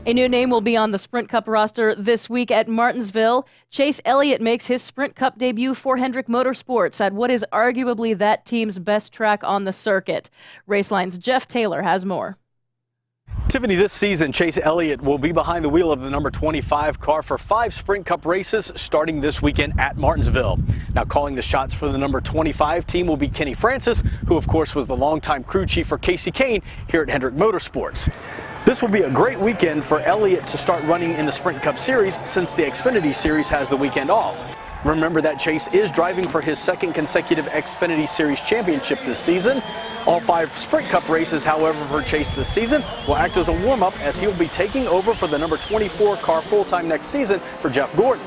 A new name will be on the Sprint Cup roster this week at Martinsville. Chase Elliott makes his Sprint Cup debut for Hendrick Motorsports at what is arguably that team's best track on the circuit. Raceline's Jeff Taylor has more. Tiffany, this season, Chase Elliott will be behind the wheel of the number 25 car for 5 Sprint Cup races starting this weekend at Martinsville. Now, calling the shots for the number 25 team will be Kenny Francis, who, of course, was the longtime crew chief for Casey Kane here at Hendrick Motorsports. This will be a great weekend for Elliott to start running in the Sprint Cup Series since the Xfinity Series has the weekend off. Remember that Chase is driving for his second consecutive Xfinity Series championship this season. All 5 Sprint Cup races, however, for Chase this season will act as a warm-up as he will be taking over for the number 24 car full-time next season for Jeff Gordon.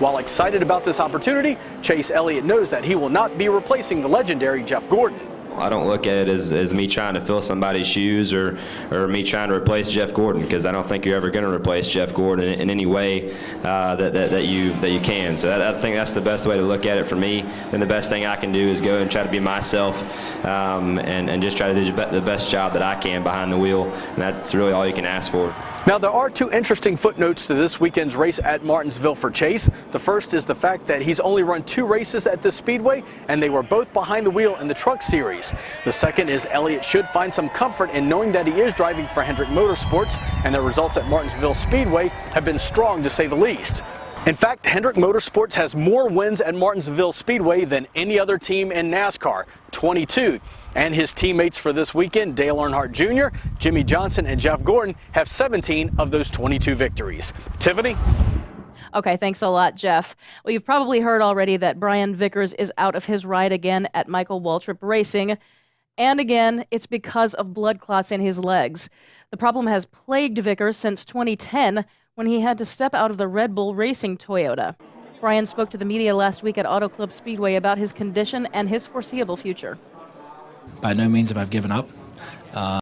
While excited about this opportunity, Chase Elliott knows that he will not be replacing the legendary Jeff Gordon. I don't look at it as me trying to fill somebody's shoes or me trying to replace Jeff Gordon, because I don't think you're ever going to replace Jeff Gordon in any way that you can. So I think that's the best way to look at it for me. And the best thing I can do is go and try to be myself and just try to do the best job that I can behind the wheel. And that's really all you can ask for. Now, there are 2 interesting footnotes to this weekend's race at Martinsville for Chase. The first is the fact that he's only run 2 races at this speedway, and they were both behind the wheel in the Truck Series. The second is Elliott should find some comfort in knowing that he is driving for Hendrick Motorsports, and the results at Martinsville Speedway have been strong, to say the least. In fact, Hendrick Motorsports has more wins at Martinsville Speedway than any other team in NASCAR, 22. And his teammates for this weekend, Dale Earnhardt Jr., Jimmy Johnson, and Jeff Gordon, have 17 of those 22 victories. Tiffany? Okay, thanks a lot, Jeff. Well, you've probably heard already that Brian Vickers is out of his ride again at Michael Waltrip Racing. And again, it's because of blood clots in his legs. The problem has plagued Vickers since 2010, when he had to step out of the Red Bull Racing Toyota. Brian spoke to the media last week at Auto Club Speedway about his condition and his foreseeable future. By no means have I given up.